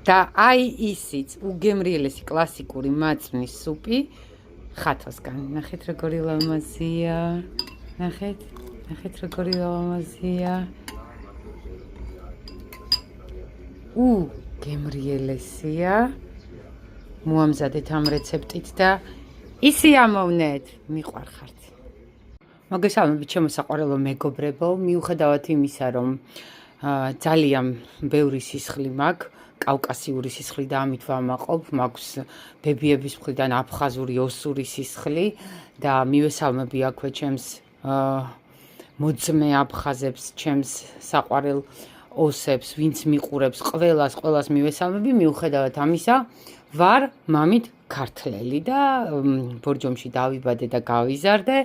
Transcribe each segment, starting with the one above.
და აი ისიც უგემრიელესი კლასიკური მაწვნის სუპი ხათოსგან. ნახეთ როგორი ლამაზია. ნახეთ როგორი ლამაზია. გემრიელესია. მოამზადეთ ამ რეცეპტით და ისი ამოვნეთ. მიყვარხართ. მოგესალმებით ჩემო საყვარელო მეგობრებო, მიუხედავად იმისა, რომ ძალიან ბევრი სისხლი მაქვს, კავკასიური სისხლი და ამით ვამაყობ, მაქვს ბებიების მხრიდან აფხაზური, ოსური სისხლი და მივესალმები აქვე ჩემს მოძმე აფხაზებს, ჩემს საყვარელ ოსებს, ვინც მიყურებს, ყველას მივესალმები, მიუხედავად ამისა, ვარ მამით ქართლელი და ბორჯომში დავიბადე და გავიზარდე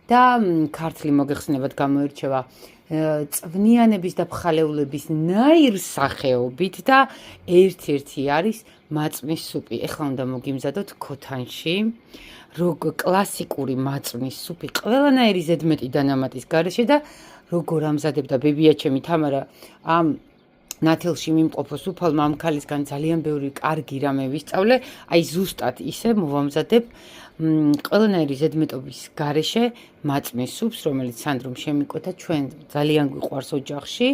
და ქართლი მოგეხსნებათ გამოირჩევა წვნიანების და ფხალეულების ნაირსახეობით და ერთ-ერთი არის მაწვნის სუპი. ეხლა უნდა მოგიმზადოთ ქოთანში კლასიკური მაწვნის სუპი ყველანაირი ზედმეტი დანამატის გარეშე და როგორ ამზადებ და ბებია ჩემი თამარა ამ ნათელში მიმყოფო სუფალ მამქალისგან ძალიან ბევრი კარგი რამე ვისწავლე, აი ზუსტად ისე მოვამზადებ ყველანაირი ზედმეტობის გარეშე მაწვნის სუპს, რომელიც სანდრომ შემიკვეთა, ჩვენ ძალიან გვიყვარს ოჯახში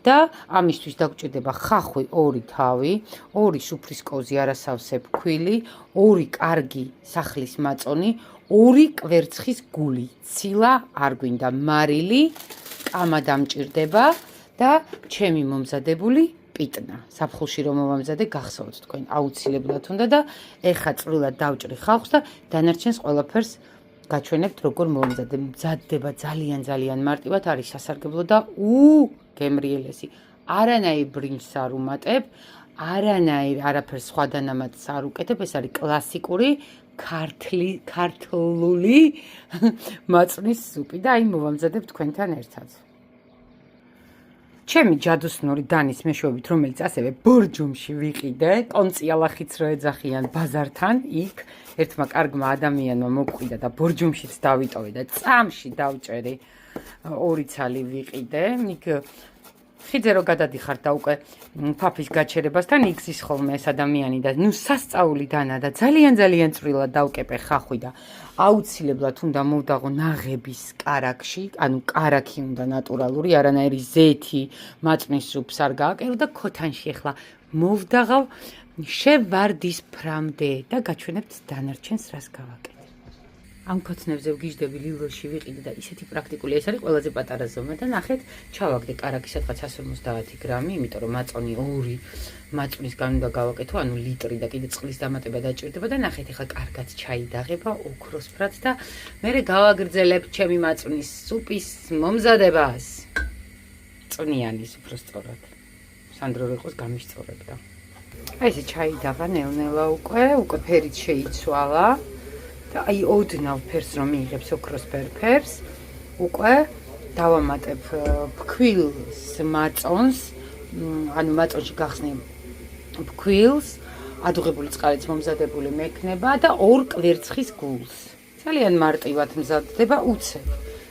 და ამისთვის დაგჭირდება ხახვი 2 თავი, 2 სუფრის კოზი არასავსე ფქვილი, 2 კარგი სახლის მაწონი, 2 კვერცხის გული, ცილა არ გვინდა, მარილი, კამა დამჭირდება და ჩემი მომზადებული პიტნა. ზაფხულში რომ მოვამზადე, გახსოვთ თქვენ, აუცილებლად უნდა და ეხა წვრილად დავჭრი ხალხს და დანარჩენს ყველაფერს გაჩვენებთ როგორ მოვამზადე. მზადდება ძალიან მარტივად, არის სასარგებლო და გემრიელესი. არანაირ ბრინჯს არ უმატებ, არაფერს სხვა დანამატს არ უკეთებ, ეს არის კლასიკური ქართლული მაწვნის სუპი და აი მოვამზადებ თქვენთან ერთად. ჩემი ჯადოსნური დანის მეშვეობით, რომელიც ასევე ბორჯომში ვიყიდე, კონციალახიც რო ეძახიან ბაზართან, იქ ერთმა კარგმა ადამიანმა მოკვიდა და ბორჯომშიც დავიტოვე და წამში დავჭერი 2 ცალი ვიყიდე. იქ ხიძე რო გადადიხარ და უკვე ფაფის გაჩერებასთან იგზის ხოლმე ეს ადამიანი და სასწაული დანა და ძალიან წვრილად დავკეპე ხახვი და აუცილებლად უნდა მოვდაღო ნაღების კარაქში, ანუ კარაქი უნდა ნატურალური, არანაირი ზეთი მაწვნის სუპს არ გააკეთო და ქოთანში ახლა მოვდაღავ შევარდის ფრამდე და გაჩვენებთ დანარჩენს რას გავაკეთე. ამ ქოცნებზე ვგიჟდები ლილოში ვიყიდე და ისეთი პრაქტიკული, ეს არის ყველაზე პატარა ზომა და ნახეთ, ჩავაგდე კარაქი სადღაც 150 გრამი, იმიტომ რომ მაწონი 2 მაწვნისგან უნდა გავაკეთო, ანუ ლიტრი და კიდე წყლის დამატება დაჭირდება და ნახეთ, ახლა კარგად ჩაიდაღება ოქროსფრად და მერე გავაგრძელებ ჩემი მაწვნის სუპის მომზადებას. წვნიანის უბრალოდ სანდრო რიყოს გამისწორებდა. აი ესე ჩაიდაღა ნელ-ნელა უკვე ფერით შეიცვალა. და აი ოდნავ ფერს რომ მიიღებს ოქროსფერ ფერს, უკვე დავამატებ ფქვილს მაწონს, ანუ მაწონში გახსნი ფქვილს, ადუღებული წყალით მომზადებული მექნება და 2 კვერცხის გულს. ძალიან მარტივად მზადდება უცებ.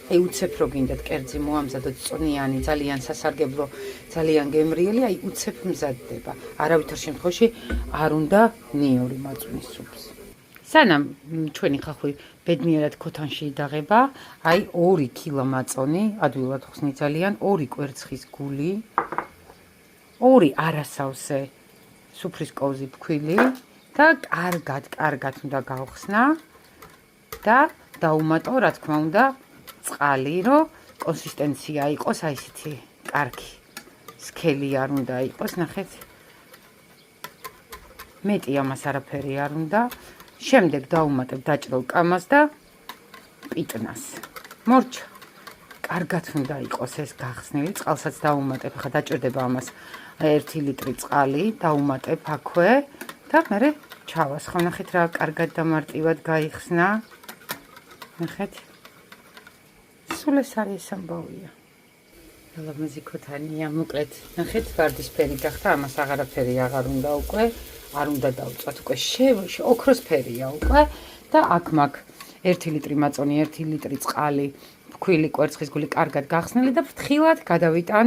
აი უცებ რო გინდათ კერძი მოამზადოთ წვნიანი, ძალიან სასარგებლო, ძალიან გემრიელი, აი უცებ მზადდება. არავითარ შემთხვევაში არ უნდა ნიური მაწვნის სუპს. სანამ ჩვენი ხახვი ბედნიერად ქოთანში იდაღება, აი 2 კილო მაწონი, ადვილად ხსნი ძალიან, 2 კვერცხის გული, 2 არასავსე სუფრის კოზი ფქვილი და კარგად უნდა გავხსნა და დაუმატო, რა თქმა უნდა, წყალი, რომ კონსისტენცია იყოს აი ესეთი კარგი. სქელი არ უნდა იყოს, ნახეთ. მეტი ამას არაფერი არ უნდა. შემდეგ დავუმატებ დაჭრილ კამას და პიტნას. მორჩა. კარგად უნდა იყოს ეს გახსნილი, წყალსაც დავუმატებ, ხა დაჭირდება ამას 1 ლიტრი წყალი, დავუმატებ აქვე და მერე ჩავასხო. ნახეთ რა კარგად და მარტივად გაიხსნა. ნახეთ. სულ ეს არის ამბავია. ლამაზი ქოთანია, მოკლედ, ნახეთ, ვარდისფერი გახდა, ამას აღარაფერი აღარ უნდა უკვე. არ უნდა დავწვათ უკვე ოქროსფერია უკვე და აქ მაქვს 1 ლიტრი მაწონი, 1 ლიტრი წყალი, ფქვილი კვერცხის გული კარგად გახსნილი და ფრთხილად გადავიტან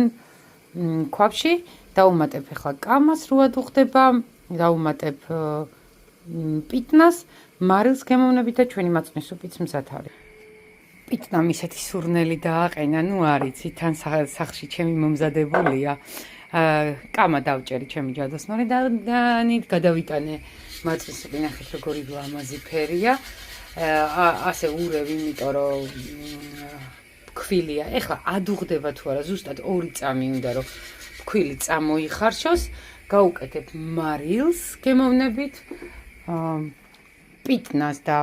ქვაბში, დავუმატებ ახლა კამას, როად უხდება დავუმატებ პიტნას, მარილს გემოვნებით და ჩვენი მაწვნის სუპიც მზად არის. პიტნამ ისეთი სურნელი დააყენა, ნუ არიცი, თან სახლში ჩემი მომზადებულია. კამა დავჭერი ჩემი ჯადოსნური და ნით გადავიტანე მაწვის სუპი, ნახეთ როგორი ლამაზი ფერია. ასე ურევ, იმიტომ რომ ფქვილია. ეხლა ადუღდება თუ არა, ზუსტად 2 წამი უნდა რომ ფქვილი წამოიხარშოს. გავუკეთებ მარილს გემოვნებით, პიტნას და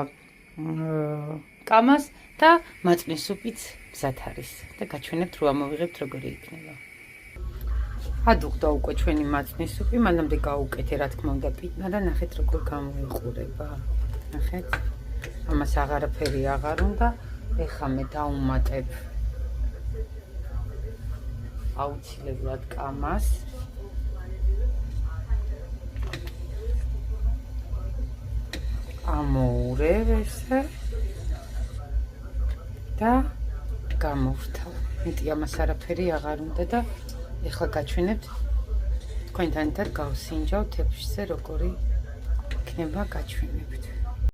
კამას და მაწვნის სუპიც მზად არის და გაჩვენებთ რო ამოვიღებთ როგორი იქნება. ადუღდა უკვე ჩვენი მაწვნის სუპი, მანამდე გავუკეთე რა თქმა უნდა პიტნა და ნახეთ როგორ გამოიყურება. ნახეთ. ამას აღარაფერი აღარ უნდა. ეხლა მე დავუმატებ აუცილებლად კამას. ამოურევ ესე და გამოვრთავ. მეტი ამას არაფერი აღარ უნდა და ეხლა გაჩვენებთ თქვენთან ერთად გავსინჯავ თეფშზე როგორი იქნება გაჩვენებთ.